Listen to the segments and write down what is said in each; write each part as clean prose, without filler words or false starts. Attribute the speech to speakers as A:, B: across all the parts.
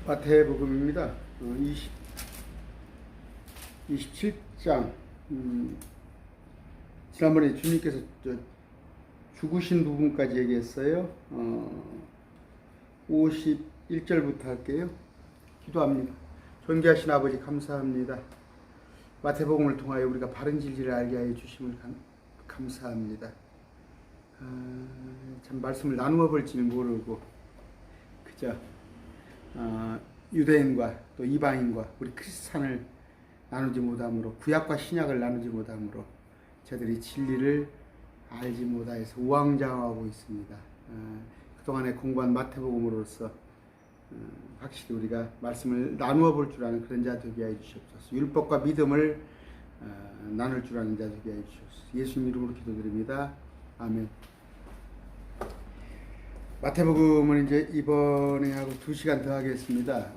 A: 마태복음입니다. 27장. 지난번에 주님께서 죽으신 부분까지 얘기했어요. 51절부터 할게요. 기도합니다. 존귀하신 아버지, 감사합니다. 마태복음을 통하여 우리가 바른 진리를 알게 하여 주심을 감사합니다. 참 말씀을 나누어 볼 줄 모르고 그저 유대인과 또 이방인과 우리 크리스찬을 나누지 못함으로, 구약과 신약을 나누지 못함으로 저들이 진리를 알지 못하여서 우왕좌왕하고 있습니다. 그동안에 공부한 마태복음으로서 확실히 우리가 말씀을 나누어 볼 줄 아는 그런 자 되게 하여 주시옵소서. 율법과 믿음을 나눌 줄 아는 자 되게 하여 주시옵소서. 예수님 이름으로 기도드립니다. 아멘. 마태복음은 이제 이번에 하고 2시간 더 하겠습니다.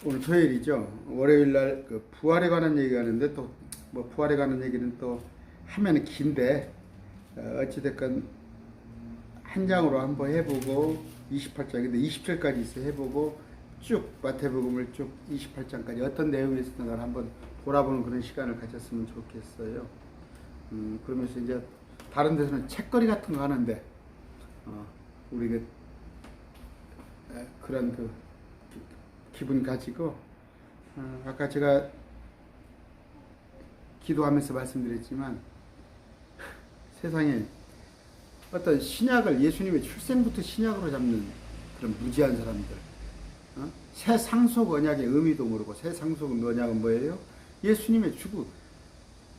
A: 오늘 토요일이죠. 월요일날 부활에 관한 얘기가 하는데, 또 뭐 부활에 관한 얘기는 또 하면 긴데, 어찌됐건 한 장으로 한번 해보고 28장인데 20절까지 있어 해보고 쭉 마태복음을 쭉 28장까지 어떤 내용이 있었는가 한번 돌아보는 그런 시간을 가졌으면 좋겠어요. 그러면서 이제 다른 데서는 책거리 같은 거 하는데, 우리 그런 기분 가지고, 아까 제가 기도하면서 말씀드렸지만, 세상에 어떤 신약을 예수님의 출생부터 신약으로 잡는 그런 무지한 사람들, 새 상속 언약의 의미도 모르고, 새 상속 언약은 뭐예요? 예수님의 죽음,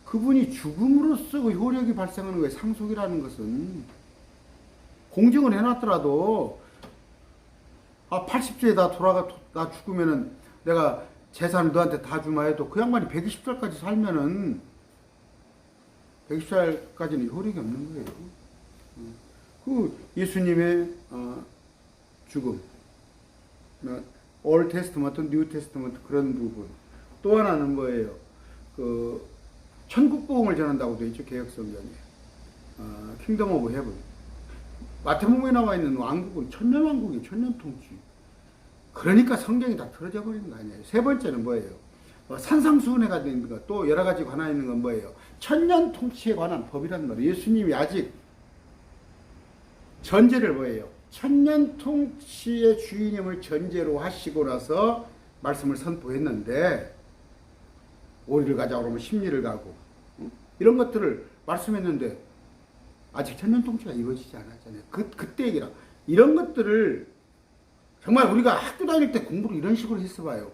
A: 그분이 죽음으로써 그 효력이 발생하는 거예요. 상속이라는 것은 공증을 해놨더라도 80세에 나 죽으면은 내가 재산을 너한테 다 주마 해도 그 양반이 120살까지 살면은 120살까지는 효력이 없는 거예요. 그 예수님의 죽음, 올 테스트먼트, 뉴 테스트먼트 그런 부분. 또 하나는 뭐예요? 천국 복음을 전한다고 되어 있죠, 개혁 성경에. 킹덤 오브 헤븐. 마태복음에 나와 있는 왕국은 천년왕국이 천년통치. 그러니까 성경이 다 틀어져 버리는 거 아니에요. 세 번째는 뭐예요? 산상수훈에 관한 있는 것, 또 여러 가지 관한 있는 건 뭐예요? 천년통치에 관한 법이란 말이에요. 예수님이 아직 전제를 뭐예요? 천년통치의 주인임을 전제로 하시고 나서 말씀을 선포했는데, 오리를 가자 그러면 십리를 가고, 이런 것들을 말씀했는데 아직 천년통치가 이루어지지 않았잖아요. 그때 얘기라. 이런 것들을 정말 우리가 학교 다닐 때 공부를 이런 식으로 했어봐요.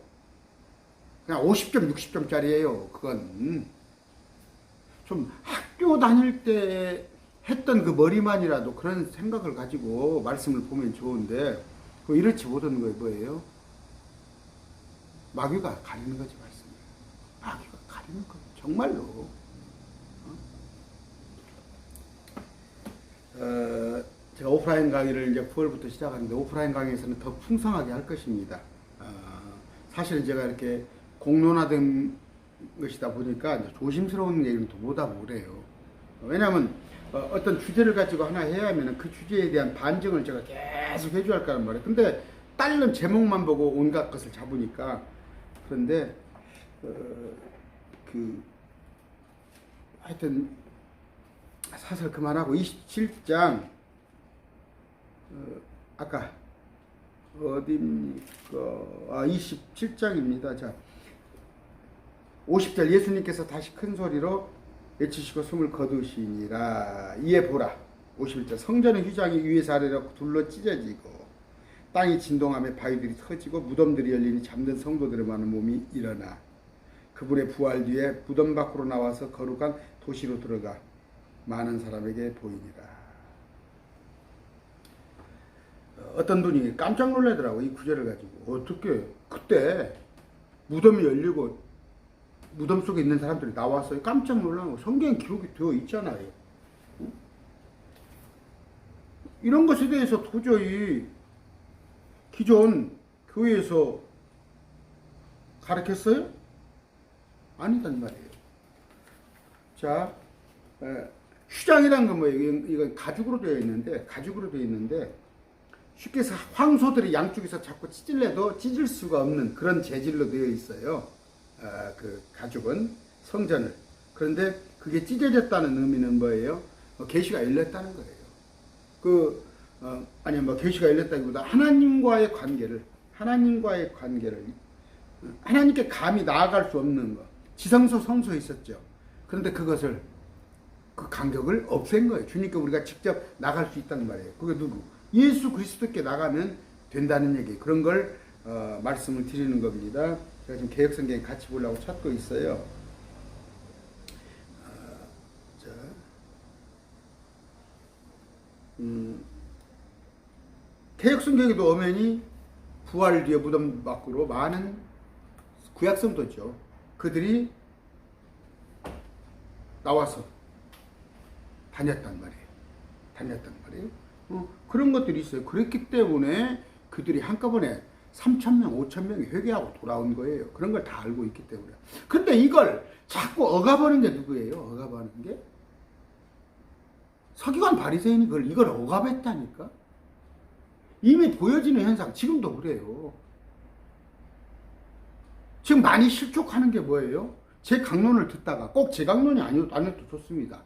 A: 그냥 50점, 60점짜리예요. 그건 좀 학교 다닐 때 했던 그 머리만이라도 그런 생각을 가지고 말씀을 보면 좋은데, 이렇지 못한 거예요. 뭐예요? 마귀가 가리는 거지, 말씀을. 마귀가 가리는 거예요. 정말로. 제가 오프라인 강의를 이제 9월부터 시작하는데, 오프라인 강의에서는 더 풍성하게 할 것입니다. 사실은 제가 이렇게 공론화된 것이다 보니까 조심스러운 얘기는 더 못하고 그래요. 왜냐하면 어떤 주제를 가지고 하나 해야 하면 그 주제에 대한 반증을 제가 계속 해줘야 할 거란 말이에요. 근데 딸은 제목만 보고 온갖 것을 잡으니까. 그런데 하여튼 사설 그만하고 27장 아까 어디입니까? 27장입니다. 자, 50절 예수님께서 다시 큰 소리로 외치시고 숨을 거두시니라. 이에 보라. 51절 성전의 휘장이 위에서 아래로 둘러 찢어지고 땅이 진동하며 바위들이 터지고 무덤들이 열리니 잠든 성도들의 많은 몸이 일어나 그분의 부활 뒤에 무덤 밖으로 나와서 거룩한 도시로 들어가 많은 사람에게 보이니라. 어떤 분이 깜짝 놀라더라고, 이 구절을 가지고. 어떻게 그때 무덤이 열리고 무덤 속에 있는 사람들이 나와서 깜짝 놀라고. 성경 기록이 되어 있잖아요. 이런 것에 대해서 도저히 기존 교회에서 가르쳤어요? 아니단 말이에요. 자, 휴장이란 건 뭐예요? 이건 가죽으로 되어 있는데 쉽게 해서 황소들이 양쪽에서 자꾸 찢을래도 찢을 수가 없는 그런 재질로 되어 있어요. 그 가죽은 성전을. 그런데 그게 찢어졌다는 의미는 뭐예요? 계시가 열렸다는 거예요. 아니 계시가 열렸다기보다 하나님과의 관계를 하나님께 감히 나아갈 수 없는 거. 지성소 성소에 있었죠. 그런데 그것을 그 간격을 없앤 거예요. 주님께 우리가 직접 나갈 수 있다는 말이에요. 그게 누구? 예수 그리스도께 나가면 된다는 얘기. 그런 걸 말씀을 드리는 겁니다. 제가 지금 개혁성경 같이 보려고 찾고 있어요. 개혁성경에도 엄연히 부활 뒤에 무덤 밖으로 많은 구약성도죠. 그들이 나와서 다녔단 말이에요. 그런 것들이 있어요. 그렇기 때문에 그들이 한꺼번에 3,000명, 5,000명이 회개하고 돌아온 거예요. 그런 걸 다 알고 있기 때문에. 근데 이걸 자꾸 억압하는 게 누구예요? 억압하는 게? 서기관 바리새인이 이걸 억압했다니까? 이미 보여지는 현상, 지금도 그래요. 지금 많이 실족하는 게 뭐예요? 제 강론을 듣다가 꼭 제 강론이 아니어도 좋습니다.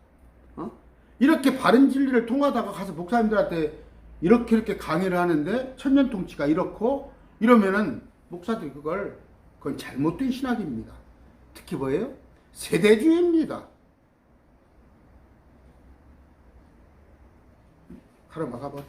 A: 이렇게 바른 진리를 통하다가 가서 목사님들한테 이렇게 강의를 하는데 천년 통치가 이렇고 이러면은 목사들이 그건 잘못된 신학입니다. 특히 뭐예요? 세대주의입니다. 가로막아봐.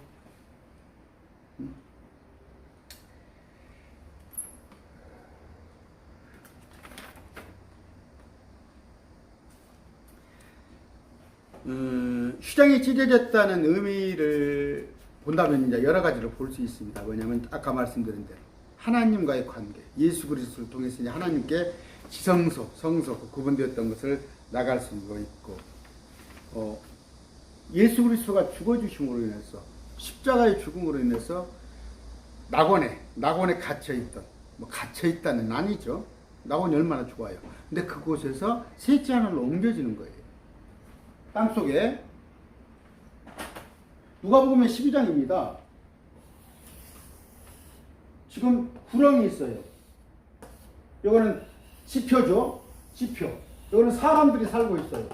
A: 휴장이 찢어졌다는 의미를 본다면 이제 여러 가지로 볼 수 있습니다. 뭐냐면 아까 말씀드린 대로 하나님과의 관계, 예수 그리스도를 통해서 이제 하나님께 지성소, 성소 구분되었던 것을 나갈 수가 있고, 예수 그리스도가 죽어주심으로 인해서 십자가의 죽음으로 인해서 낙원에 갇혀있던, 갇혀있다는 아니죠. 낙원이 얼마나 좋아요. 근데 그곳에서 셋째 하늘로 옮겨지는 거예요. 땅속에. 누가복음 12장입니다. 지금 구렁이 있어요. 이거는 지표죠. 지표. 이거는 사람들이 살고 있어요.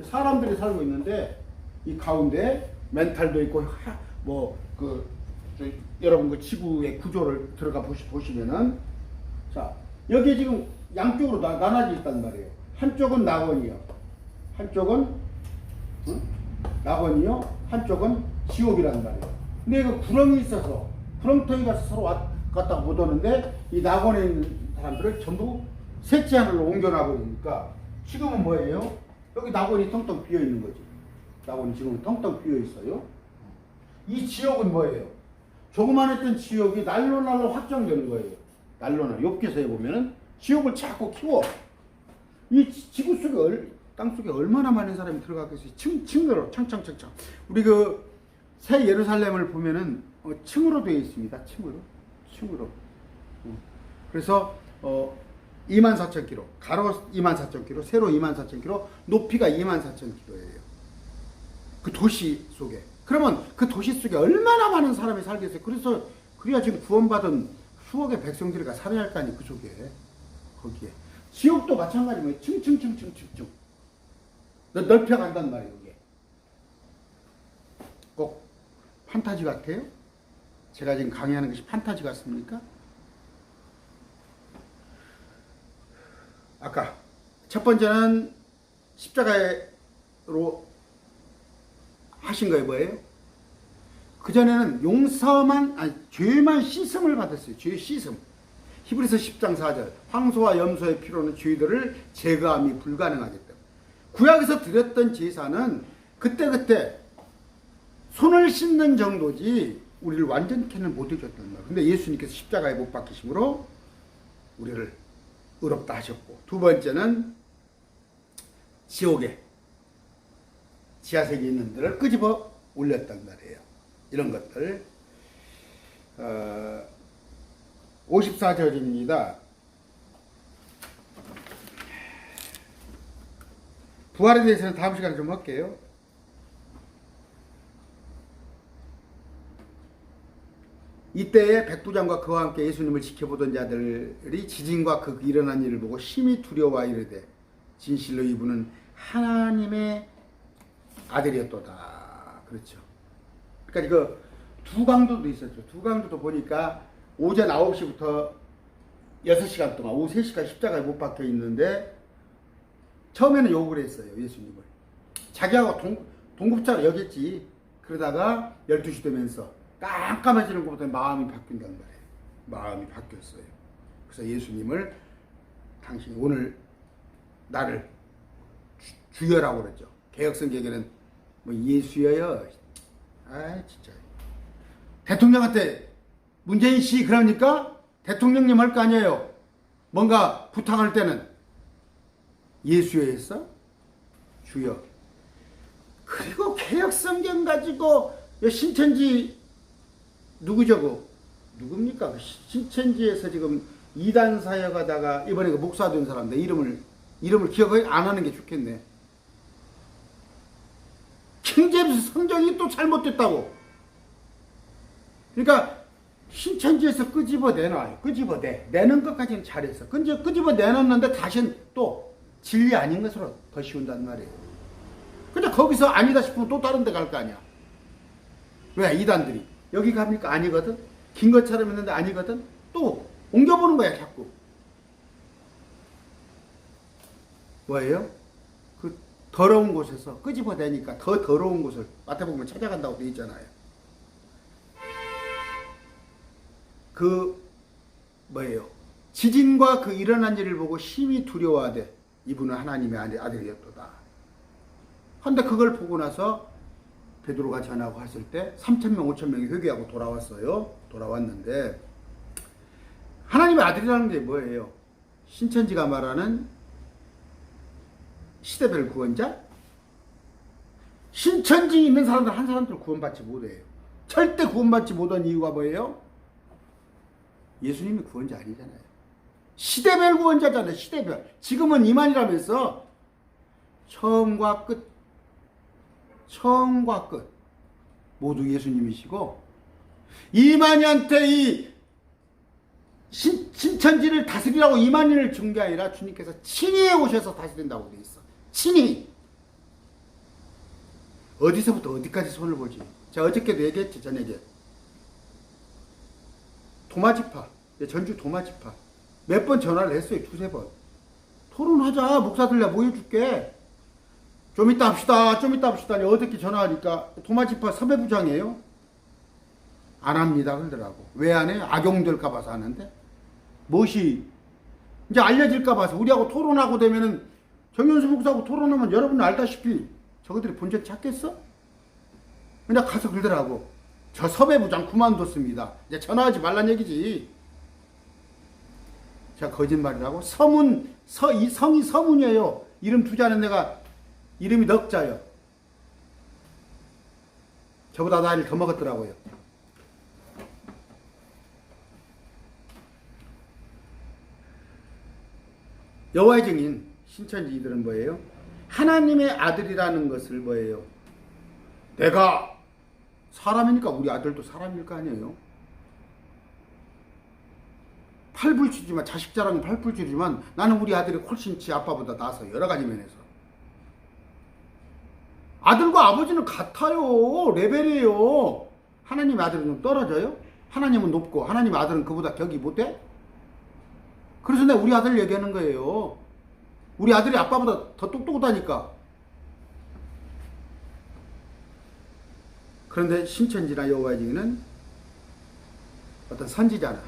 A: 사람들이 살고 있는데 이 가운데 멘탈도 있고 여러분 그 지구의 구조를 들어가 보시면은 자 여기 지금 양쪽으로 나눠져 있단 말이에요. 한쪽은 낙원이요. 한쪽은 낙원이요. 한쪽은 지옥이란 말이에요. 근데 이거 구렁이 있어서 구렁텅이가 서로 갔다 못 오는데 이 낙원에 있는 사람들을 전부 셋째 하늘로 옮겨놔 버리니까 지금은 뭐예요? 여기 낙원이 텅텅 비어 있는 거지. 낙원이 지금 텅텅 비어 있어요. 이 지옥은 뭐예요? 조그만했던 지옥이 날로 확장되는 거예요. 날로 욥기서에 보면은 지옥을 자꾸 키워. 이 지구 속에 땅 속에 얼마나 많은 사람이 들어가겠어요. 층으로 창창. 우리 새 예루살렘을 보면은 층으로 되어 있습니다. 층으로. 그래서 24,000km, 가로 24,000km, 세로 24,000km, 높이가 24,000km예요. 그 도시 속에. 그러면 그 도시 속에 얼마나 많은 사람이 살겠어요. 그래야 지금 구원받은 수억의 백성들이 살아야 할 거 아니에요. 그 속에. 거기에. 지옥도 마찬가지예요. 층. 넓혀간단 말이에요. 이게. 꼭 판타지 같아요? 제가 지금 강의하는 것이 판타지 같습니까? 아까 첫 번째는 십자가로 하신 거예요. 뭐예요? 그전에는 죄만 씻음을 받았어요. 죄 씻음. 히브리서 10장 4절. 황소와 염소의 피로는 죄들을 제거함이 불가능하겠다. 구약에서 드렸던 제사는 그때 손을 씻는 정도지 우리를 완전케는 못 해줬단 말이에요. 근데 예수님께서 십자가에 못 박히심으로 우리를 의롭다 하셨고, 두 번째는 지옥에 지하세계에 있는 들을 끄집어 올렸단 말이에요. 이런 것들. 54절입니다. 부활에 대해서는 다음 시간에 좀 할게요. 이때에 백부장과 그와 함께 예수님을 지켜보던 자들이 지진과 그 일어난 일을 보고 심히 두려워 이르되 진실로 이분은 하나님의 아들이었도다. 그렇죠. 그러니까 이거 두 강도도 있었죠. 두 강도도 보니까 오전 9시부터 6시간 동안 오후 3시까지 십자가에 못 박혀 있는데 처음에는 욕을 했어요. 예수님을. 자기하고 동급자가 여겼지. 그러다가 12시 되면서 깜깜해지는 것보다 마음이 바뀐단 말이에요. 마음이 바뀌었어요. 그래서 예수님을 당신이 오늘 나를 주여라고 그러죠. 개혁성경에는 뭐 예수여요. 아 진짜. 대통령한테 문재인 씨 그러니까 대통령님 할 거 아니에요. 뭔가 부탁할 때는 예수여 했어? 주여. 그리고 개혁성경 가지고 신천지 누구저고 누굽니까? 신천지에서 지금 이단 사역하다가 이번에 그 목사 된 사람들 이름을 기억을 안 하는 게 좋겠네. 킹제임스 성경이 또 잘못됐다고. 그러니까 신천지에서 끄집어내놔요. 끄집어내는 것까지는 잘했어. 끄집어내놨는데 다시는 또 진리 아닌 것으로 더 씌운단 말이에요. 근데 거기서 아니다 싶으면 또 다른 데 갈 거 아니야. 왜? 이단들이. 여기 갑니까? 아니거든. 긴 것처럼 했는데 아니거든. 또 옮겨보는 거야 자꾸. 뭐예요? 그 더러운 곳에서 끄집어내니까 더 더러운 곳을 마태복음에 찾아간다고 돼 있잖아요. 그 뭐예요? 지진과 그 일어난 일을 보고 심히 두려워하되 이분은 하나님의 아들이었도다. 근데 그걸 보고 나서 베드로가 전하고 했을 때 3,000명, 5,000명이 회개하고 돌아왔는데 하나님의 아들이라는 게 뭐예요? 신천지가 말하는 시대별 구원자? 신천지 있는 사람들 한 사람들 구원받지 못해요. 절대 구원받지 못한 이유가 뭐예요? 예수님이 구원자 아니잖아요. 시대별 구원자잖아요. 시대별. 지금은 이만이라면서 처음과 끝 모두 예수님이시고 이만희한테 이 신천지를 다스리라고 이만희를 준 게 아니라 주님께서 친히 오셔서 다스린다고 돼 있어. 친히. 어디서부터 어디까지 손을 보지. 제가 어저께도 얘기했지. 저녁에 도마지파, 전주 도마지파 몇 번 전화를 했어요. 2-3번. 토론하자. 목사들야 모여줄게. 좀 이따 합시다. 어저께 전화하니까 도마지파 섭외부장이에요. 안 합니다. 그러더라고. 왜 안 해? 악용될까 봐서 하는데. 무엇이 이제 알려질까 봐서. 우리하고 토론하고 되면은 정현수 목사하고 토론하면 여러분 알다시피 저것들이 본전 찾겠어? 그냥 가서 그러더라고. 저 섭외부장 그만뒀습니다. 이제 전화하지 말란 얘기지. 제가 거짓말이라고? 이 성이 서문이에요. 이름 투자하는 데가 이름이 넉자요. 저보다 나이를 더 먹었더라고요. 여호와의 증인 신천지 이들은 뭐예요? 하나님의 아들이라는 것을 뭐예요? 내가 사람이니까 우리 아들도 사람일 거 아니에요? 팔불출이지만 자식 자랑은 팔불출이지만 나는 우리 아들이 훨씬 지 아빠보다 나아서 여러 가지 면에서 아들과 아버지는 같아요. 레벨이에요. 하나님의 아들은 좀 떨어져요? 하나님은 높고 하나님의 아들은 그보다 격이 못해? 그래서 내가 우리 아들 얘기하는 거예요. 우리 아들이 아빠보다 더 똑똑하다니까. 그런데 신천지나 여호와의 증인은 어떤 선지자나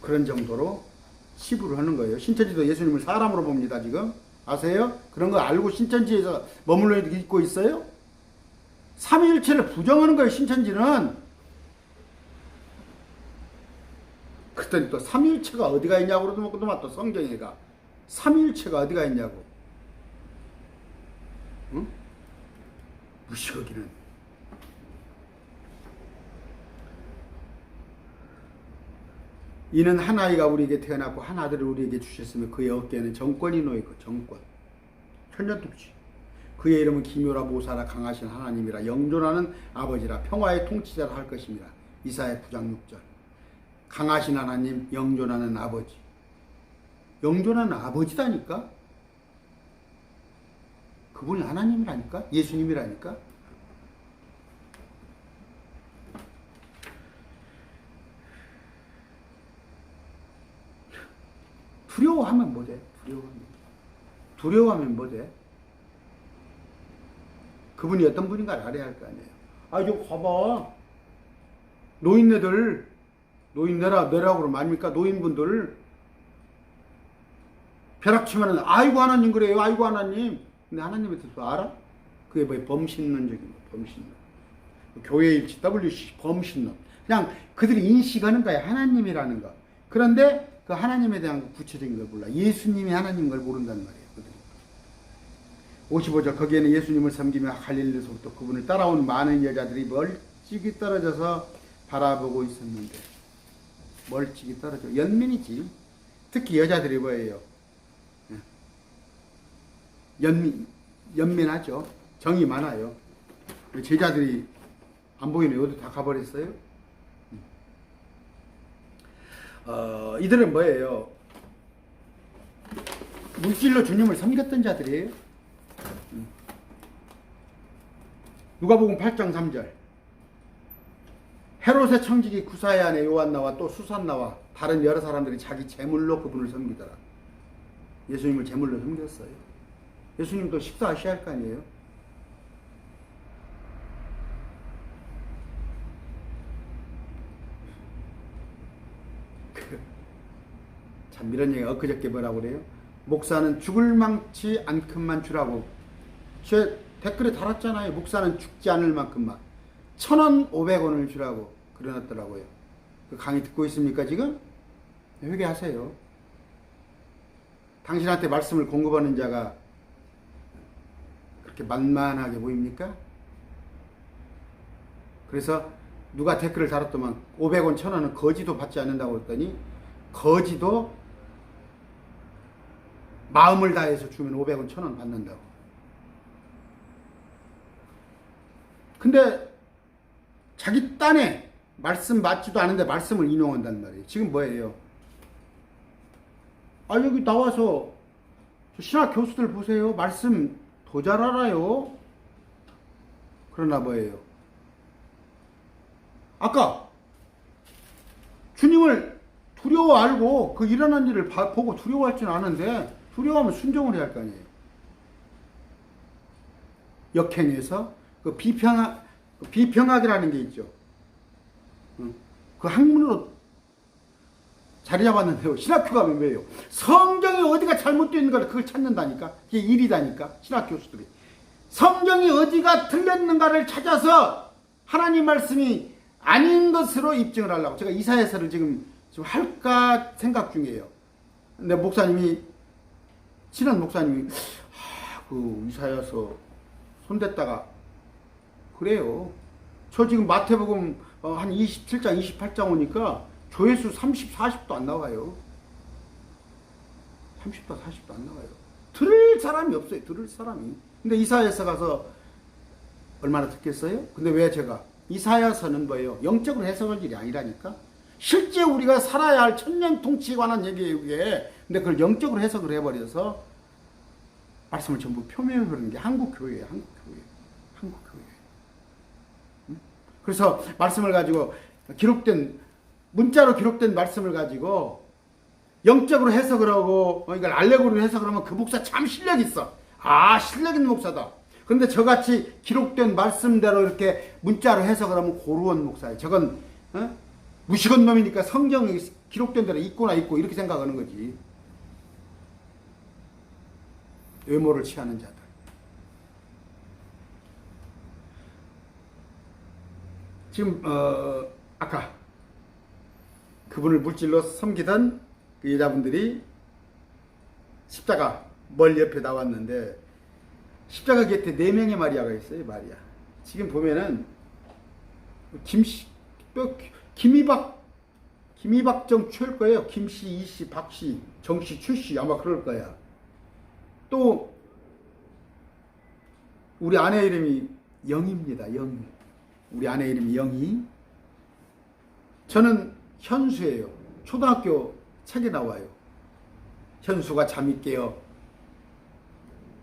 A: 그런 정도로 치부를 하는 거예요. 신천지도 예수님을 사람으로 봅니다. 지금 아세요? 그런 거 알고 신천지에서 머물러 있고 있어요? 삼위일체를 부정하는 거예요. 신천지는. 그랬더니 또 삼위일체가 어디가 있냐고 그러더만 또 성경에가 삼위일체가 어디가 있냐고. 응? 무시하기는. 이는 한 아이가 우리에게 태어났고 한 아들을 우리에게 주셨으며 그의 어깨에는 정권이 놓이고 정권 천년통치 그의 이름은 기묘라 모사라 강하신 하나님이라 영존하는 아버지라 평화의 통치자라 할 것입니다. 이사야 9장 6절 강하신 하나님 영존하는 아버지 영존하는 아버지다니까 그분이 하나님이라니까 예수님이라니까 두려워하면 뭐돼? 두려워하면 뭐돼? 그분이 어떤 분인가를 알아야 할 거 아니에요. 아, 좀 봐봐. 노인네라고 그러면 아닙니까? 노인분들 벼락치면은 아이고 하나님 그래요. 아이고 하나님. 근데 하나님의 뜻을 알아? 그게 뭐 범신론적인 거, 범신론. 교회 일치, WC, 범신론. 그냥 그들이 인식하는 거야. 하나님이라는 거. 그런데 그 하나님에 대한 구체적인 걸 몰라. 예수님이 하나님인 걸 모른단 말이에요. 55절 거기에는 예수님을 섬기며 갈릴리에서부터 그분을 따라온 많은 여자들이 멀찍이 떨어져서 바라보고 있었는데 멀찍이 떨어져 연민이지. 특히 여자들이 뭐예요? 연민하죠. 정이 많아요. 제자들이 안 보이네. 어디 다 가버렸어요? 이들은 뭐예요? 물질로 주님을 섬겼던 자들이에요. 누가복음 8장 3절 헤롯의 청지기 구사야의 요한나와 또 수산나와 다른 여러 사람들이 자기 제물로 그분을 섬기더라. 예수님을 제물로 섬겼어요. 예수님도 식사하셔야 할 거 아니에요? 참 이런 얘기가 엊그저께 뭐라고 그래요? 목사는 죽을 망치 않금만 주라고 제 댓글에 달았잖아요. 목사는 죽지 않을 만큼만 1,000원 500원을 주라고 그려놨더라고요. 그 강의 듣고 있습니까 지금? 회개하세요. 당신한테 말씀을 공급하는 자가 그렇게 만만하게 보입니까? 그래서 누가 댓글을 달았더만 500원 1,000원은 거지도 받지 않는다고 했더니 거지도 마음을 다해서 주면 500원 1,000원 받는다고. 근데 자기 딴에 말씀 맞지도 않은데 말씀을 인용한단 말이에요. 지금 뭐예요? 아 여기 나와서 신학 교수들 보세요. 말씀 더 잘 알아요. 그러나 뭐예요? 아까 주님을 두려워 알고 그 일어난 일을 보고 두려워할지는 않은데 두려워하면 순종을 해야 할 거 아니에요. 역행에서 그 비평학이라는 게 있죠. 그 학문으로 자리 잡았는데요. 신학교 가면 왜요? 성경이 어디가 잘못되어 있는가 그걸 찾는다니까. 그게 일이다니까. 신학 교수들이. 성경이 어디가 틀렸는가를 찾아서 하나님 말씀이 아닌 것으로 입증을 하려고. 제가 이사야서를 지금 할까 생각 중이에요. 근데 목사님이, 친한 목사님이, 그 이사야서 손댔다가, 그래요. 저 지금 마태복음 한 27장, 28장 오니까 조회수 30, 40도 안 나와요. 30도, 40도 안 나와요. 들을 사람이 없어요. 들을 사람이. 근데 이사야서 가서 얼마나 듣겠어요? 근데 왜 제가 이사야서는 뭐예요? 영적으로 해석할 일이 아니라니까. 실제 우리가 살아야 할 천년 통치에 관한 얘기예요, 이게. 근데 그걸 영적으로 해석을 해버려서 말씀을 전부 표명해버리는 게 한국교회예요, 한국교회. 한국교회. 그래서 말씀을 가지고 문자로 기록된 말씀을 가지고 영적으로 해석을 하고 이걸 알레고리로 해석을 하면 그 목사 참 실력 있어. 아, 실력 있는 목사다. 그런데 저같이 기록된 말씀대로 이렇게 문자로 해석을 하면 고루한 목사예요. 저건 무식한 놈이니까 성경이 기록된 대로 있구나 있고 이렇게 생각하는 거지. 외모를 취하는 자들. 지금 아까 그분을 물질로 섬기던 그 여자분들이 십자가 멀리 옆에 나왔는데 십자가 곁에 4명의 마리아가 있어요. 마리아. 지금 보면은 김이박 김이박정 최일 거예요. 김씨, 이씨, 박씨, 정씨, 최씨 아마 그럴 거야. 또 우리 아내 이름이 영희입니다. 영희. 우리 아내 이름이 영희. 저는 현수예요. 초등학교 책에 나와요. 현수가 잠이 깨어.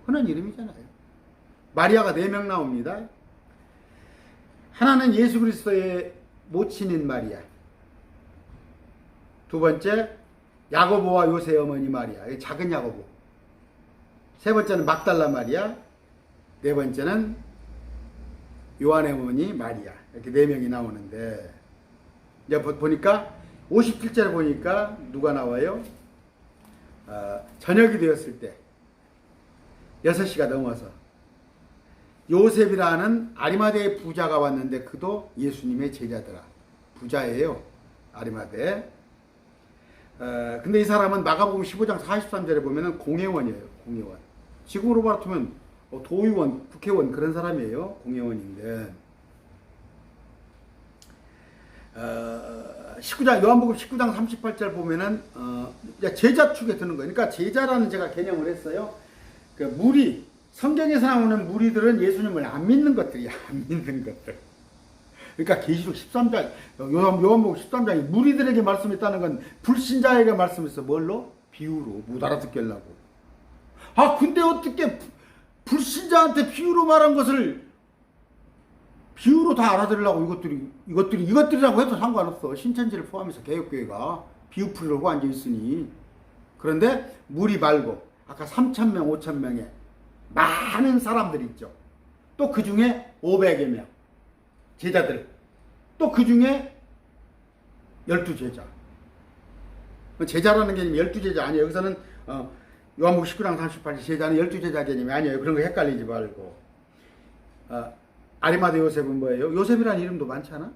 A: 그런 이름이잖아요. 마리아가 4명 나옵니다. 하나는 예수 그리스도의 모친인 마리아. 두 번째 야고보와 요새 어머니 마리아. 작은 야고보. 세 번째는 막달라 마리아. 네 번째는 요한의 어머니 마리아. 이렇게 4명이 나오는데 이제 보니까 57절에 보니까 누가 나와요? 저녁이 되었을 때 6시가 넘어서 요셉이라는 아리마대의 부자가 왔는데 그도 예수님의 제자더라. 부자예요. 아리마대. 근데 이 사람은 마가복음 15장 43절에 보면은 공회원이에요. 공회원. 지금으로 말하면 도의원, 국회의원 그런 사람이에요. 공회원인데 19장 요한복음 19장 38절 보면은 제자 축에 드는 거예요. 그러니까 제자라는 제가 개념을 했어요. 그 무리 성경에서 나오는 무리들은 예수님을 안 믿는 것들이야. 안 믿는 것들. 그러니까 계시록 13장 요한복음 13장이 무리들에게 말씀했다는 건 불신자에게 말씀했어. 뭘로? 비유로 못 알아듣게 하려고. 근데 어떻게 불신자한테 비유로 말한 것을 비유로 다 알아들으려고 이것들이라고 해도 상관없어. 신천지를 포함해서 개혁교회가 비유풀이라고 앉아있으니. 그런데 무리 말고 아까 3,000명, 5,000명의 많은 사람들이 있죠. 또 그 중에 500여 명 제자들. 또 그 중에 12제자. 제자라는 개념이 12제자 아니에요. 여기서는 요한복음 19장 38절 제자는 12제자 개념이 아니에요. 그런 거 헷갈리지 말고. 아리마대 요셉은 뭐예요? 요셉이라는 이름도 많잖아.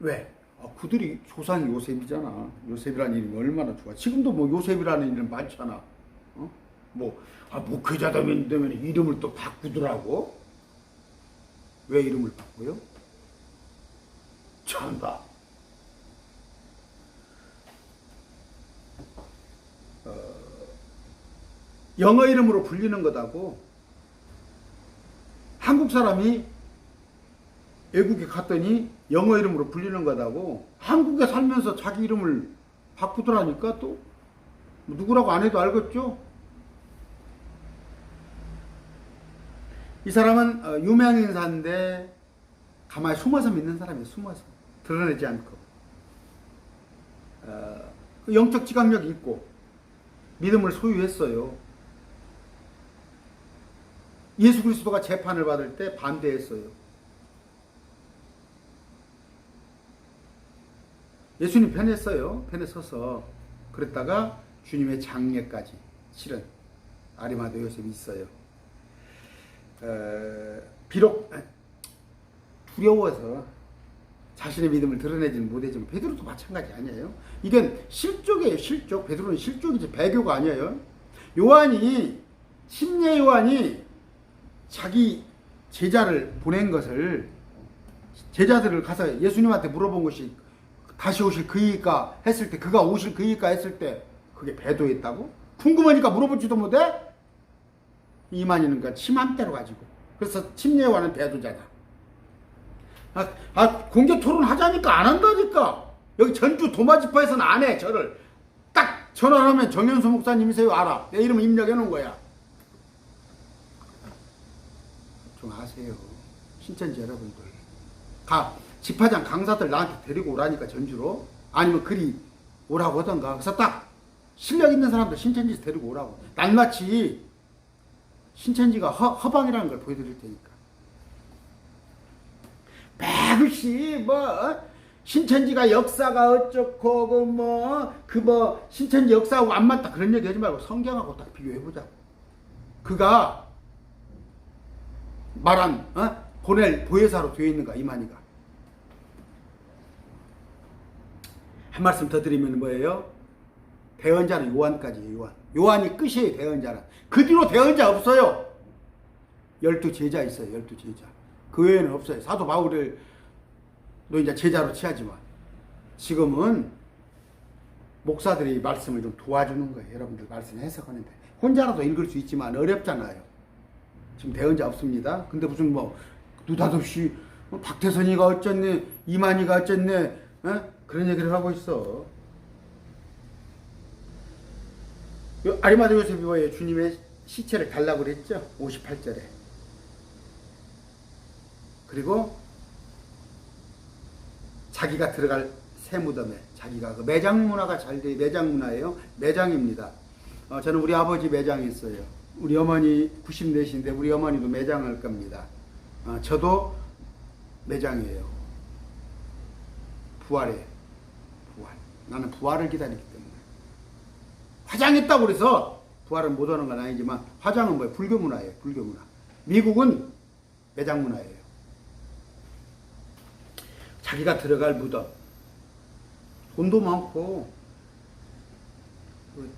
A: 왜? 그들이 조상이 요셉이잖아. 요셉이라는 이름이 얼마나 좋아. 지금도 뭐 요셉이라는 이름 많잖아. 목회자 되면 이름을 또 바꾸더라고. 왜 이름을 바꿔요? 참다. 영어 이름으로 불리는 거다고. 한국 사람이 외국에 갔더니 영어 이름으로 불리는 거다고. 한국에 살면서 자기 이름을 바꾸더라니까. 또 누구라고 안 해도 알겠죠. 이 사람은 유명 인사인데 가만히 숨어서 믿는 사람이에요. 숨어서 드러내지 않고 영적 지각력이 있고 믿음을 소유했어요. 예수 그리스도가 재판을 받을 때 반대했어요. 예수님 편에 서요. 편에 서서 그랬다가 주님의 장례까지 치른 아리마대 요셉이 있어요. 비록 두려워서 자신의 믿음을 드러내지는 못하지만 베드로도 마찬가지 아니에요. 이건 실족이에요. 실족. 베드로는 실족이지 배교가 아니에요. 침례 요한이 자기 제자를 보낸 것을 제자들을 가서 예수님한테 물어본 것이 다시 오실 그이일까 했을 때 그가 오실 그이일까 했을 때 그게 배도했다고? 궁금하니까 물어보지도 못해? 이만희는 침함대로 가지고. 그래서 침례 요한은 배도자다. 공개 토론 하자니까 안 한다니까. 여기 전주 도마지파에서는 안 해. 저를 딱 전화하면 정현수 목사님이세요. 알아. 내 이름 입력해 놓은 거야. 좀 아세요. 신천지 여러분들. 집화장 강사들 나한테 데리고 오라니까 전주로. 아니면 그리 오라고 하던가. 그래서 딱 실력 있는 사람들 신천지 데리고 오라고. 낱낱이 신천지가 허방이라는 걸 보여드릴 테니까. 백시 신천지가 역사가 어쩌고 신천지 역사하고 안 맞다 그런 얘기 하지 말고 성경하고 딱 비교해보자고. 그가 말한 보낼 보혜사로 되어 있는가 이만희가. 한 말씀 더 드리면 뭐예요? 대언자는 요한까지예요. 요한이 끝이에요. 대언자는. 그 뒤로 대언자 없어요. 12제자 있어요. 12제자. 그 외에는 없어요. 사도 바울을 너 이제 제자로 취하지만 지금은 목사들이 말씀을 좀 도와주는 거예요. 여러분들 말씀 해석하는데 혼자라도 읽을 수 있지만 어렵잖아요. 지금 대언자 없습니다. 근데 무슨 뭐 느닷없이 박태선이가 어쨌네, 이만희가 어쨌네, 그런 얘기를 하고 있어. 아리마다 요셉이 왜 주님의 시체를 달라고 그랬죠? 58절에. 그리고 자기가 들어갈 새 무덤에, 자기가 그 매장 문화가 잘 돼, 매장 문화예요. 매장입니다. 저는 우리 아버지 매장이 있어요. 우리 어머니 94시인데 우리 어머니도 매장할 겁니다. 저도 매장이에요. 부활이에요. 부활. 나는 부활을 기다리기 때문에. 화장했다고 그래서 부활은 못 하는 건 아니지만 화장은 뭐예요? 불교 문화예요. 불교 문화. 미국은 매장 문화예요. 자기가 들어갈 무덤. 돈도 많고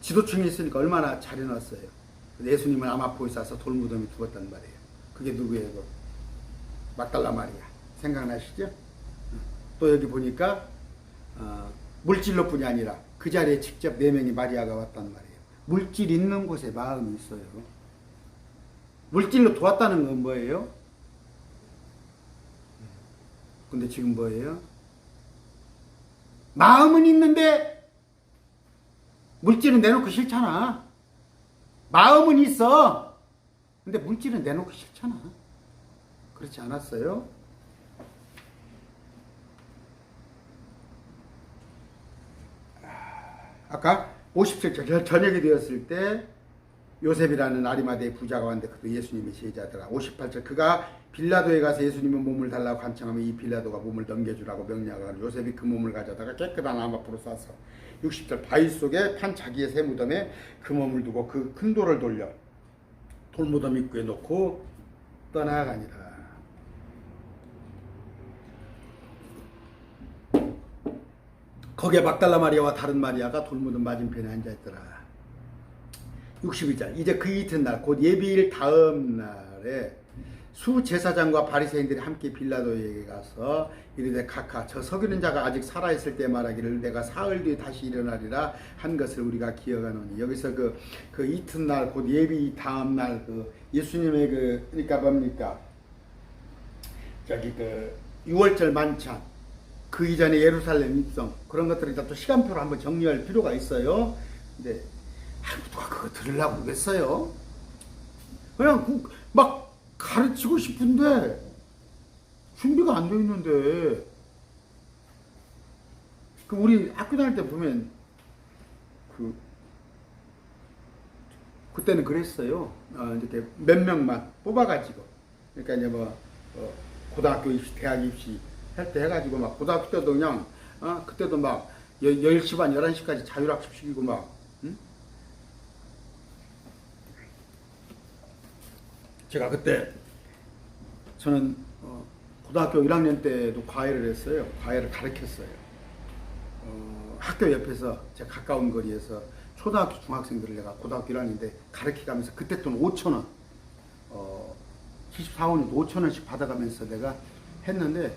A: 지도층이 있으니까 얼마나 잘 해놨어요. 예수님을 아마포에 싸서 돌무덤에 죽었단 말이에요. 그게 누구예요? 막달라 마리아. 생각나시죠? 또 여기 보니까 물질로 뿐이 아니라 그 자리에 직접 4명의 마리아가 왔단 말이에요. 물질 있는 곳에 마음이 있어요. 물질로 도왔다는 건 뭐예요? 근데 지금 뭐예요? 마음은 있는데 물질은 내놓고 싫잖아. 마음은 있어. 근데 물질은 내놓고 싫잖아. 그렇지 않았어요? 아까 57절 저녁이 되었을 때 요셉이라는 아리마대의 부자가 왔는데 그도 예수님의 제자더라. 58절 그가 빌라도에 가서 예수님의 몸을 달라고 간청하면 이 빌라도가 몸을 넘겨주라고 명령하고 요셉이 그 몸을 가져다가 깨끗한 암앞으로 싸서 60절 바위 속에 판 자기의 새 무덤에 그 몸을 두고 그 큰 돌을 돌려 돌무덤 입구에 놓고 떠나가니라. 거기에 막달라 마리아와 다른 마리아가 돌무덤 맞은편에 앉아있더라. 62절 이제 그 이튿날 곧 예비일 다음 날에 수제사장과 바리새인들이 함께 빌라도에게 가서 이르되 각하 저 석이는 자가 아직 살아있을 때 말하기를 내가 사흘 뒤에 다시 일어나리라 한 것을 우리가 기억하노니. 여기서 그 이튿날 곧 예비 다음 날 그 예수님의 그러니까 뭡니까 저기 그 6월절 만찬 그 이전에 예루살렘 입성 그런 것들을 또 시간표로 한번 정리할 필요가 있어요. 근데 누가 그거 들으려고 그러겠어요? 그냥 막 가르치고 싶은데 준비가 안 돼 있는데 그 우리 학교 다닐 때 보면 그때는 그랬어요. 이렇게 몇 명만 뽑아가지고 그러니까 이제 고등학교 입시, 대학 입시 할 때 해가지고 막 고등학교 때도 그냥 그때도 막 10시 반 11시까지 자율학습 시키고 막 제가 그때 저는 고등학교 1학년 때도 과외를 했어요. 과외를 가르쳤어요. 학교 옆에서 제가 가까운 거리에서 초등학교 중학생들을 내가 고등학교 1학년 때 가르치면서 그때 돈 5,000원 74원인데 5,000원씩 받아가면서 내가 했는데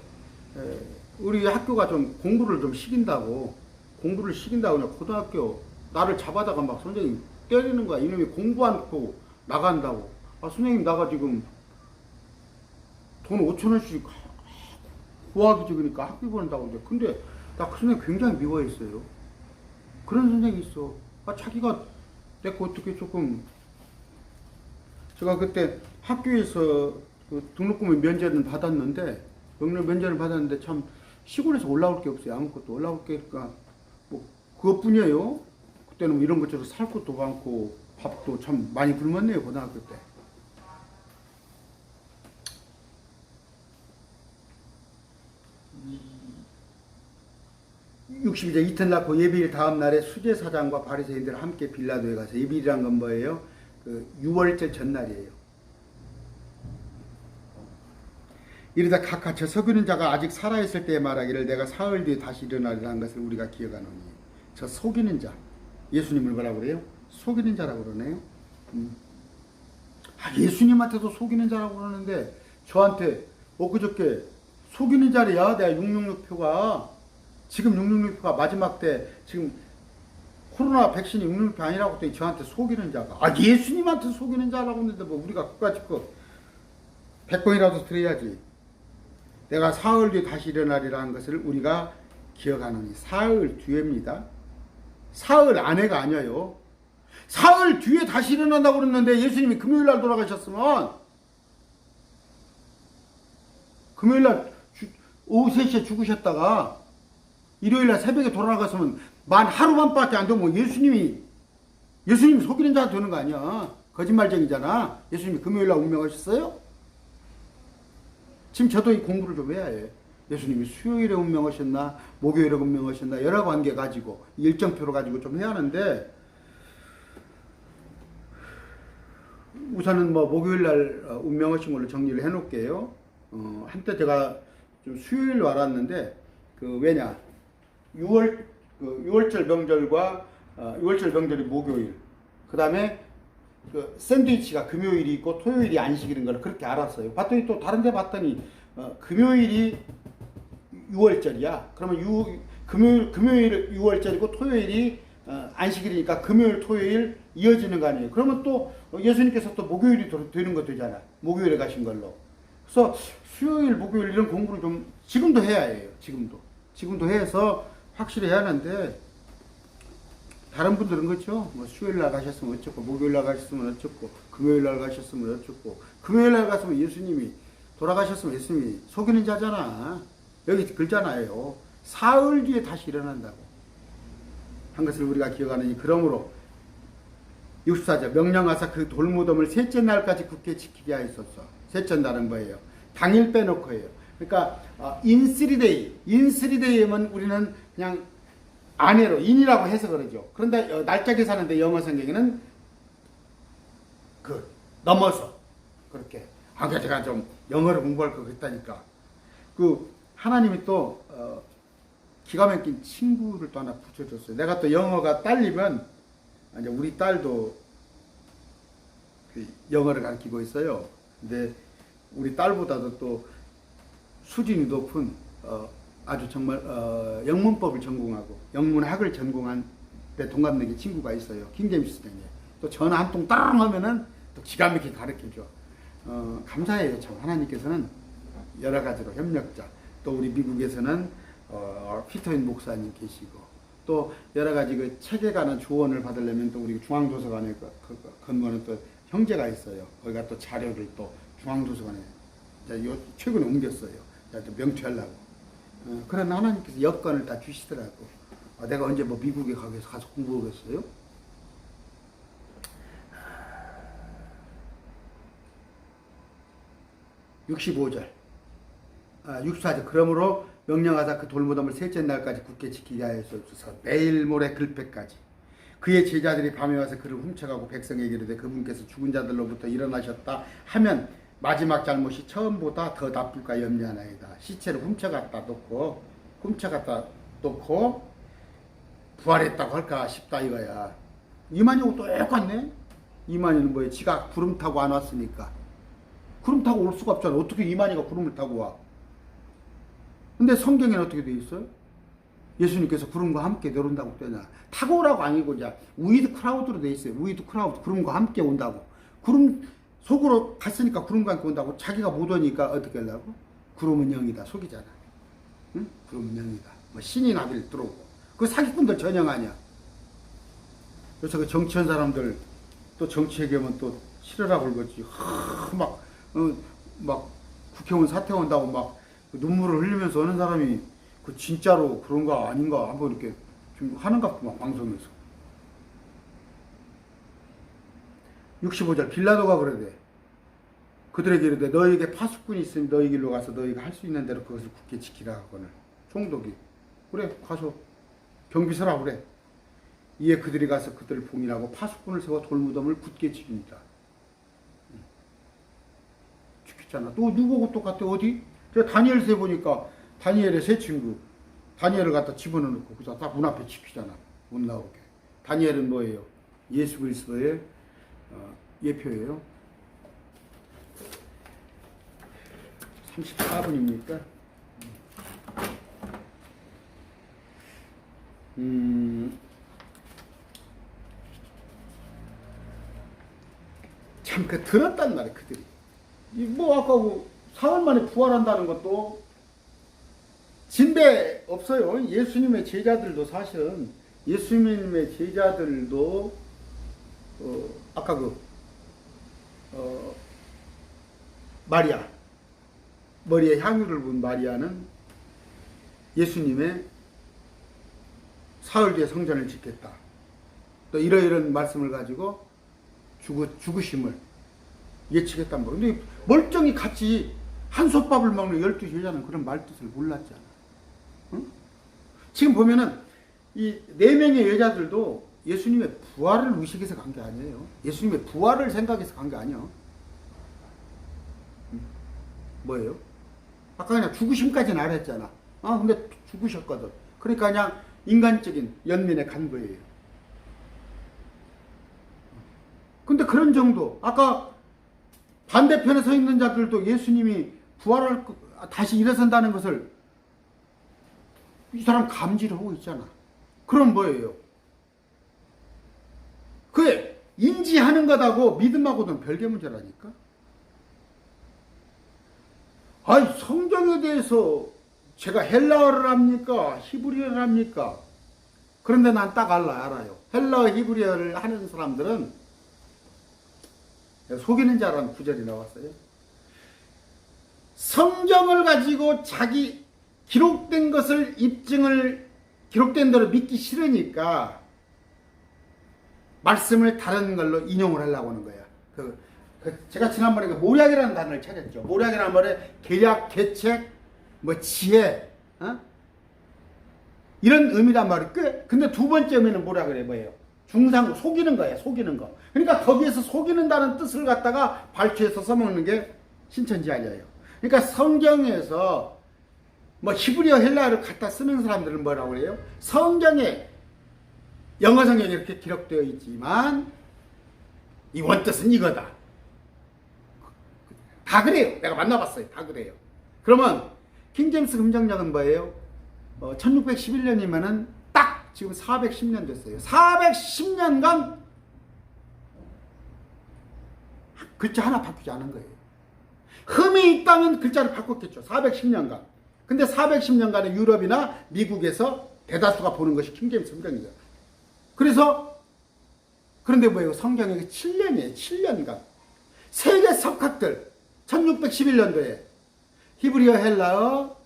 A: 우리 학교가 좀 공부를 좀 시킨다고 그냥 고등학교 나를 잡아다가 막 선생님 때리는 거야. 이놈이 공부 안 하고 나간다고. 선생님 나가 지금 돈 5,000원씩 구하기 적으니까 학비 보낸다고. 근데 나 그 선생님 굉장히 미워했어요. 그런 선생님이 있어. 자기가 내가 어떻게 조금 제가 그때 학교에서 그 등록금을 면제는 받았는데 면제를 받았는데 참 시골에서 올라올 게 없어요. 아무것도 올라올 게 그러니까 뭐 그것뿐이에요. 그때는 뭐 이런 것저것 살 것도 많고 밥도 참 많이 굶었네요. 고등학교 때. 62절 이튿날 그 예비일 다음 날에 수제사장과 바리새인들 함께 빌라도에 가서 예비일이란 건 뭐예요? 그 6월절 전날이에요. 이르다 각하 저 석유는 자가 아직 살아있을 때에 말하기를 내가 사흘 뒤에 다시 일어나리라는 것을 우리가 기억하노니. 저 속이는 자 예수님을 뭐라고 그래요? 속이는 자라고 그러네요. 예수님한테도 속이는 자라고 그러는데 저한테 엊그저께 속이는 자래야 내가 666표가 지금 666가 마지막 때 지금 코로나 백신이 666이 아니라고 했더니 저한테 속이는 자가 예수님한테 속이는 자라고 했는데 뭐 우리가 그까짓 거 100번이라도 들어야지. 내가 사흘 뒤에 다시 일어나리라는 것을 우리가 기억하느니 사흘 뒤입니다. 사흘 안에가 아니에요. 사흘 뒤에 다시 일어난다고 그랬는데 예수님이 금요일날 돌아가셨으면 금요일날 오후 3시에 죽으셨다가 일요일날 새벽에 돌아갔으면 만 하루만밖에 안 되면 예수님이 속이는 자가 되는 거 아니야. 거짓말쟁이잖아. 예수님이 금요일날 운명하셨어요? 지금 저도 이 공부를 좀 해야 해. 예수님이 수요일에 운명하셨나 목요일에 운명하셨나 여러 관계 가지고 일정표로 가지고 좀 해야 하는데 우선은 뭐 목요일날 운명하신 걸로 정리를 해놓을게요. 한때 제가 좀 수요일로 알았는데 왜냐 6월절 명절과 6월절 명절이 목요일 그 다음에 샌드위치가 금요일이 있고 토요일이 안식일인 걸 그렇게 알았어요. 봤더니 또 다른 데 봤더니 금요일이 6월절이야. 그러면 금요일 6월절이고 토요일이 안식일이니까 금요일 토요일 이어지는 거 아니에요. 그러면 또 예수님께서 또 목요일이 되는 거 되잖아. 목요일에 가신 걸로. 그래서 수요일 목요일 이런 공부를 좀 지금도 해야 해요. 지금도 해서 확실히 해야 하는데 다른 분들은 그렇죠. 뭐 수요일 날 가셨으면 어쩌고 목요일 날 가셨으면 어쩌고 금요일 날 가셨으면 어쩌고 금요일 날 갔으면 예수님이 돌아가셨으면 예수님이 속이는 자잖아. 여기 글잖아요. 사흘 뒤에 다시 일어난다고 한 것을 우리가 기억하느니 그러므로 64절 명령하사 그 돌무덤을 셋째 날까지 굳게 지키게 하였소서. 셋째 날은 뭐예요? 당일 빼놓고예요. 그러니까 in 3day면 우리는 그냥 안해로 인이라고 해석을 하죠. 그런데 날짜 계산하는데 영어 성경에는 넘어서 그렇게. 그러니까 제가 좀 영어를 공부할 거 그랬다니까. 하나님이 또 기가 막힌 친구를 또 하나 붙여줬어요. 내가 또 영어가 딸리면 이제 우리 딸도 영어를 가르치고 있어요. 근데 우리 딸보다도 또 수준이 높은 아주 정말 영문법을 전공하고 영문학을 전공한 내 동갑내기 친구가 있어요. 킹제임스 대에. 또 전화 한 통 따랑 하면은 또 기가 막히게 가르쳐줘. 감사해요. 참 하나님께서는 여러 가지로 협력자. 또 우리 미국에서는 피터인 목사님 계시고 또 여러 가지 책에 관한 조언을 받으려면 또 우리 중앙도서관에 근무하는 또 형제가 있어요. 거기가 또 자료를 또 중앙도서관에 최근에 옮겼어요. 또 명퇴하려고. 그러나 하나님께서 여건을 다 주시더라고. 내가 언제 뭐 미국에 가서 공부하겠어요? (65절) 64절 그러므로 명령하사 그 돌무덤을 셋째 날까지 굳게 지키게 하였소서. 내일 모레 글패까지 그의 제자들이 밤에 와서 그를 훔쳐가고 백성에게 이르되 그분께서 죽은 자들로부터 일어나셨다 하면 마지막 잘못이 처음보다 더 나쁠까 염려하나이다. 시체를 훔쳐갔다 놓고 부활했다고 할까 싶다 이거야. 이만희하고 똑같네. 이만희는 뭐예요? 지가 구름 타고 안 왔으니까. 구름 타고 올 수가 없잖아. 어떻게 이만희가 구름을 타고 와? 근데 성경에는 어떻게 되어 있어요? 예수님께서 구름과 함께 내려온다고 되냐? 타고 오라고 아니고 이제 위드 크라우드로 되어 있어요. 위드 크라우드 구름과 함께 온다고. 구름 속으로 갔으니까 구름과 함께 온다고. 자기가 못 오니까 어떻게 하려고? 구름은 영이다 속이잖아. 응? 구름은 영이다. 뭐 신이 나비를 들어오고. 그 사기꾼들 전형 아니야. 그래서 그 정치한 사람들 또 정치 얘기하면 또 싫으라고 그러지. 막 국회의원 사퇴 온다고 막 눈물을 흘리면서 하는 사람이 그 진짜로 그런가 아닌가 한번 이렇게 좀 하는가 막 방송에서. 65절 빌라도가 그러대. 그들에게 이르되 너에게 파수꾼이 있으면 너희 길로 가서 너희가 할 수 있는 대로 그것을 굳게 지키라 하거늘. 총독이 그래 가서 경비 서라 그래. 이에 그들이 가서 그들을 봉인하고 파수꾼을 세워 돌무덤을 굳게 지킵니다. 지켰잖아. 또 누구하고 똑같아? 어디? 제가 다니엘서에 보니까 다니엘의 세 친구 다니엘을 갖다 집어넣고 그래서 딱 문 앞에 지키잖아. 못 나오게. 다니엘은 뭐예요? 예수 그리스도의 예표예요. 34분입니까? 참, 들었단 말이야, 그들이. 아까 사흘 만에 부활한다는 것도 진배 없어요. 예수님의 제자들도 사실은, 예수님의 제자들도, 아까 마리아, 머리에 향유를 부은 마리아는 예수님의 사흘 뒤에 성전을 짓겠다. 또 이런 말씀을 가지고 죽으심을 예측했단 말이에요. 근데 멀쩡히 같이 한솥밥을 먹는 12 여자는 그런 말뜻을 몰랐잖아. 응? 지금 보면은 이 4명의 여자들도 예수님의 부활을 의식해서 간 게 아니에요. 예수님의 부활을 생각해서 간 게 아니에요. 뭐예요? 아까 그냥 죽으심까지는 알았잖아. 근데 죽으셨거든. 그러니까 그냥 인간적인 연민에 간 거예요. 근데 그런 정도. 아까 반대편에 서 있는 자들도 예수님이 부활할, 다시 일어선다는 것을 이 사람 감지를 하고 있잖아. 그럼 뭐예요? 그게 인지하는 것하고 믿음하고는 별개 문제라니까? 아니, 성경에 대해서 제가 헬라어를 합니까? 히브리어를 합니까? 그런데 난 딱 알아요. 헬라어, 히브리어를 하는 사람들은 속이는 자라는 구절이 나왔어요. 성경을 가지고 자기 기록된 것을 기록된 대로 믿기 싫으니까 말씀을 다른 걸로 인용을 하려고 하는 거야. 제가 지난번에 모략이라는 단어를 찾았죠. 모략이라는 말에 계략, 계책, 지혜, 이런 의미란 말이에요. 근데 두 번째 의미는 뭐라 그래, 뭐예요? 중상, 속이는 거예요, 속이는 거. 그러니까 거기에서 속이는다는 뜻을 갖다가 발췌해서 써먹는 게 신천지아니에요. 그러니까 성경에서 히브리어, 헬라어를 갖다 쓰는 사람들은 뭐라고 그래요? 성경에, 영어 성경에 이렇게 기록되어 있지만 이 원뜻은 이거다. 다 그래요. 내가 만나봤어요. 다 그래요. 그러면 킹제임스 금정역은 뭐예요? 1611년이면은 딱 지금 410년 됐어요. 410년간 글자 하나 바뀌지 않은 거예요. 흠이 있다면 글자를 바꿨겠죠. 410년간. 근데 410년간의 유럽이나 미국에서 대다수가 보는 것이 킹제임스 성경이에요. 그런데 뭐예요? 성경이 7년이에요. 7년간. 세계 석학들, 1611년도에 히브리어, 헬라어,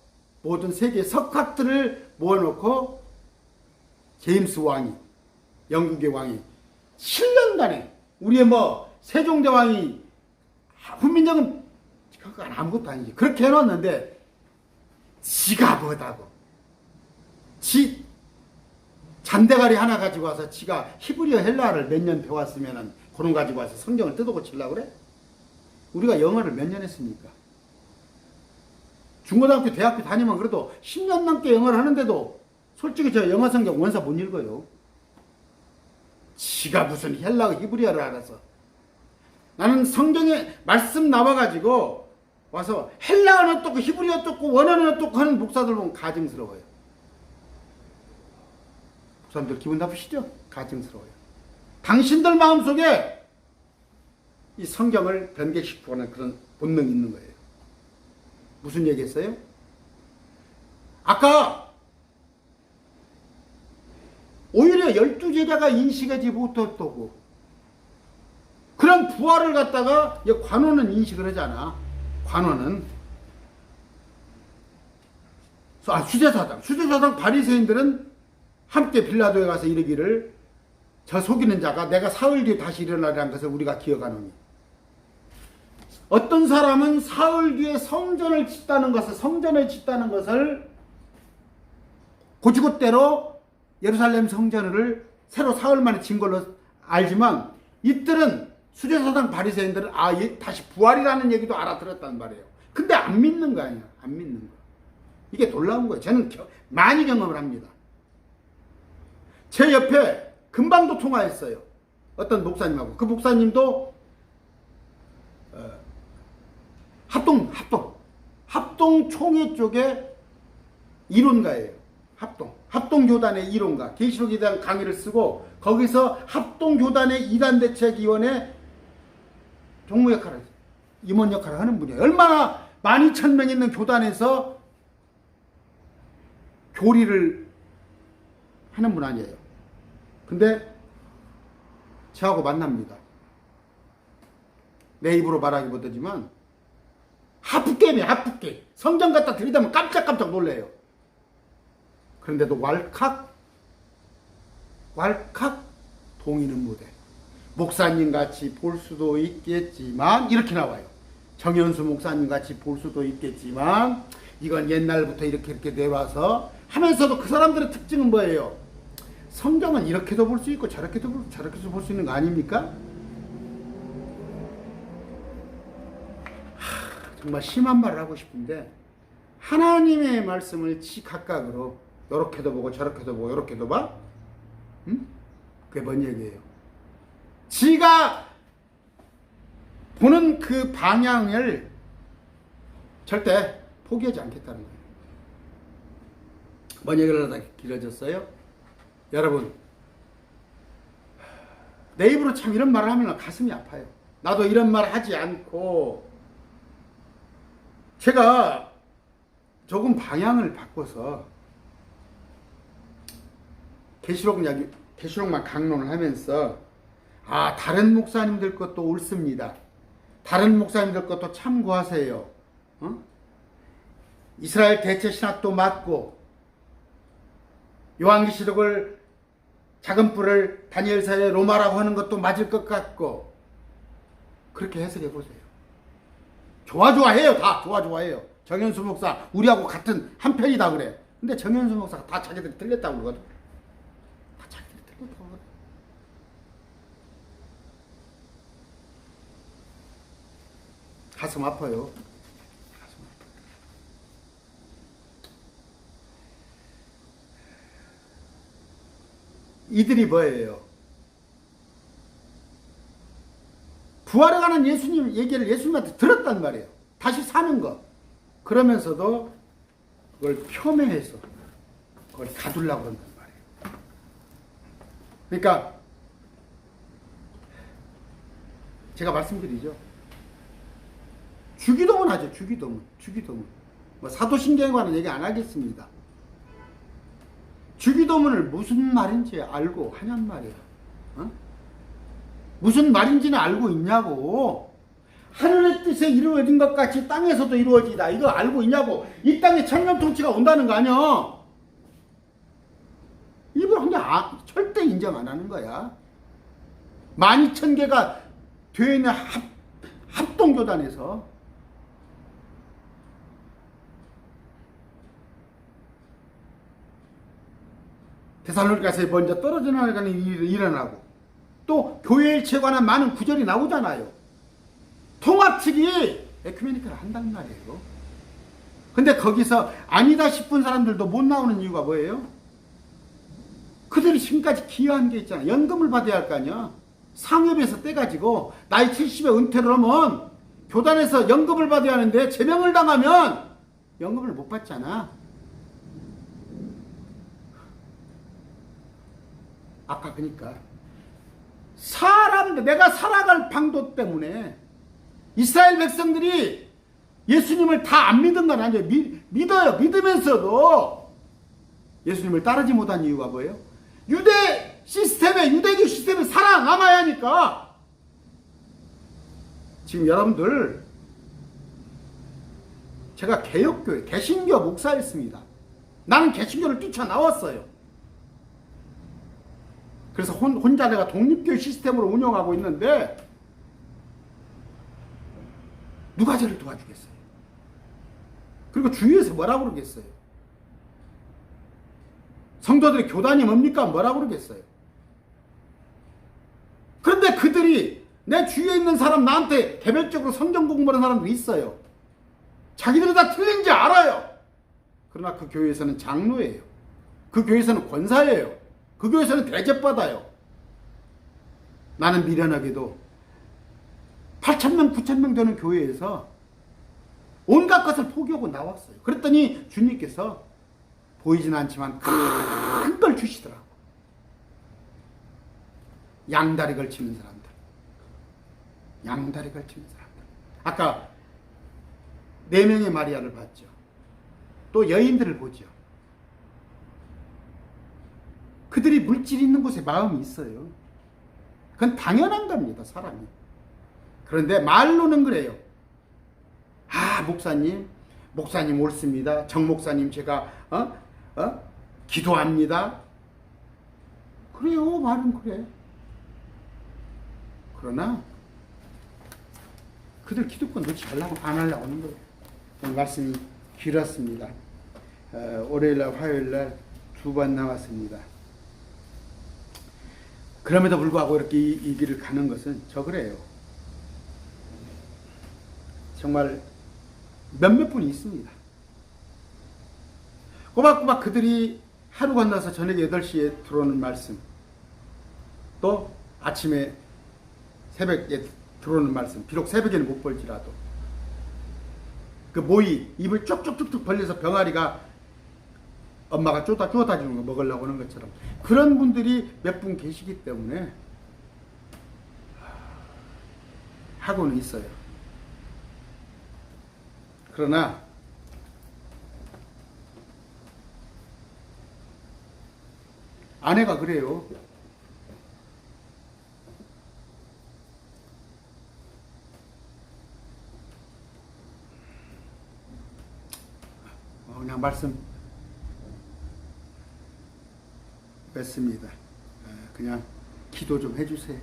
A: 모든 세계 석학들을 모아놓고 제임스 왕이, 영국의 왕이 7년간에 우리의 세종대왕이 훈민정음 그건 아무것도 아니지. 그렇게 해놨는데 지가 뭐다고. 지 잔대가리 하나 가지고 와서 지가 히브리어 헬라어를 몇 년 배웠으면은 그런 가지고 와서 성경을 뜯어고치려고 그래? 우리가 영어를 몇 년 했습니까? 중고등학교, 대학교 다니면 그래도 10년 넘게 영어를 하는데도 솔직히 저 영어 성경 원서 못 읽어요. 지가 무슨 헬라어, 히브리어를 알아서. 나는 성경에 말씀 나와가지고 와서 헬라어는 어떻고 히브리어 어떻고 원어는 어떻고 하는 목사들 보면 가증스러워요. 목사님들 기분 나쁘시죠? 가증스러워요. 당신들 마음속에 이 성경을 변개시키고 하는 그런 본능이 있는 거예요. 무슨 얘기했어요? 아까 오히려 12제자가 인식하지 못했다고. 그런 부활을 갖다가 관원은 인식을 하잖아. 관원은. 수제사장 바리새인들은 함께 빌라도에 가서 이르기를 저 속이는 자가 내가 사흘 뒤에 다시 일어나리라는 것을 우리가 기억하노니. 어떤 사람은 사흘 뒤에 성전을 짓다는 것을 고지고대로 예루살렘 성전을 새로 사흘 만에 진 걸로 알지만 이들은 수제사장 바리새인들은 다시 부활이라는 얘기도 알아들었단 말이에요. 근데 안 믿는 거 아니야. 안 믿는 거. 이게 놀라운 거예요. 저는 많이 경험을 합니다. 제 옆에 금방도 통화했어요. 어떤 목사님하고. 그 목사님도 합동 총회 쪽에 이론가예요. 합동. 합동교단의 이론가, 계시록에 대한 강의를 쓰고 거기서 합동교단의 이단대책위원회 종무 역할을, 임원 역할을 하는 분이에요. 얼마나 12,000명 있는 교단에서 교리를 하는 분 아니에요. 근데 저하고 만납니다. 내 입으로 말하기보다지만 하프게임이에요. 하프게임. 성경 갖다 들이대면 깜짝깜짝 놀래요. 그런데도 왈칵 동의는 못해. 목사님 같이 볼 수도 있겠지만 이렇게 나와요. 정현수 목사님 같이 볼 수도 있겠지만 이건 옛날부터 이렇게 내와서 하면서도 그 사람들의 특징은 뭐예요? 성경은 이렇게도 볼 수 있고 저렇게도 볼 수 있는 거 아닙니까? 정말 심한 말을 하고 싶은데 하나님의 말씀을 지각각으로 이렇게도 보고 저렇게도 보고 이렇게도 봐? 응? 그게 뭔 얘기예요? 지가 보는 그 방향을 절대 포기하지 않겠다는 거예요. 뭔 얘기를 하다 길어졌어요? 여러분, 내 입으로 참 이런 말을 하면 가슴이 아파요. 나도 이런 말 하지 않고 제가 조금 방향을 바꿔서 계시록만 강론을 하면서 다른 목사님들 것도 옳습니다. 다른 목사님들 것도 참고하세요. 이스라엘 대체 신학도 맞고 요한계시록을 작은 뿔을 다니엘서의 로마라고 하는 것도 맞을 것 같고 그렇게 해석해 보세요. 좋아해요. 다 좋아해요. 정현수 목사 우리하고 같은 한 편이다 그래. 근데 정현수 목사가 다 자기들이 틀렸다고 그러거든. 다 자기들이 틀렸다고 그러거든. 가슴 아파요. 이들이 뭐예요? 부활에 관한 예수님 얘기를 예수님한테 들었단 말이에요. 다시 사는 거. 그러면서도 그걸 폄훼해서 그걸 가두려고 한단 말이에요. 그러니까 제가 말씀드리죠. 주기도문 하죠. 주기도문. 뭐 사도신경에 관한 얘기 안 하겠습니다. 주기도문을 무슨 말인지 알고 하냔 말이에요. 무슨 말인지는 알고 있냐고. 하늘의 뜻에 이루어진 것 같이 땅에서도 이루어지다. 이거 알고 있냐고. 이 땅에 천년통치가 온다는 거 아니야. 이걸 그냥 절대 인정 안 하는 거야. 12,000개가 되어 있는 합동교단에서 데살로니가서에 먼저 떨어져 나가는 일이 일어나고 또 교회일체에 관한 많은 구절이 나오잖아요. 통합 측이 에큐메니컬을 한단 말이에요. 근데 거기서 아니다 싶은 사람들도 못 나오는 이유가 뭐예요? 그들이 지금까지 기여한 게 있잖아. 연금을 받아야 할 거 아니야. 상업에서 떼가지고 나이 70에 은퇴를 하면 교단에서 연금을 받아야 하는데 제명을 당하면 연금을 못 받잖아. 아까 그러니까 내가 살아갈 방도 때문에 이스라엘 백성들이 예수님을 다 안 믿은 건 아니에요. 믿어요. 믿으면서도 예수님을 따르지 못한 이유가 뭐예요? 유대교 시스템에 살아남아야 하니까. 지금 여러분들, 제가 개혁교회, 개신교 목사였습니다. 나는 개신교를 뛰쳐나왔어요. 그래서 혼자 내가 독립교회 시스템으로 운영하고 있는데 누가 저를 도와주겠어요? 그리고 주위에서 뭐라고 그러겠어요? 성도들의 교단이 뭡니까? 뭐라고 그러겠어요? 그런데 그들이 내 주위에 있는 사람 나한테 개별적으로 성경 공부하는 사람들이 있어요. 자기들이 다 틀린지 알아요. 그러나 그 교회에서는 장로예요. 그 교회에서는 권사예요. 그 교회에서는 대접받아요. 나는 미련하게도 8,000명, 9,000명 되는 교회에서 온갖 것을 포기하고 나왔어요. 그랬더니 주님께서 보이진 않지만 큰 걸 주시더라고. 양다리 걸치는 사람들. 양다리 걸치는 사람들. 아까 4명의 마리아를 봤죠. 또 여인들을 보죠. 그들이 물질이 있는 곳에 마음이 있어요. 그건 당연한 겁니다, 사람이. 그런데 말로는 그래요. 아, 목사님 옳습니다. 정 목사님 제가 기도합니다. 그래요, 말은 그래. 그러나 그들 기득권 놓지 말라고 안 하려고 하는 거예요. 오늘 말씀이 길었습니다. 월요일날 화요일날 2번 나왔습니다. 그럼에도 불구하고 이렇게 이 길을 가는 것은 저 그래요. 정말 몇몇 분이 있습니다. 꼬박꼬박 그들이 하루 건너서 저녁 8시에 들어오는 말씀, 또 아침에 새벽에 들어오는 말씀, 비록 새벽에는 못 볼지라도 그 모이 입을 쪽쪽쪽쪽 벌려서 병아리가 엄마가 쪼다 주는 거 먹으려고 하는 것처럼 그런 분들이 몇 분 계시기 때문에 하고는 있어요. 그러나 아내가 그래요. 그냥 말씀 뺐습니다. 그냥 기도 좀 해주세요.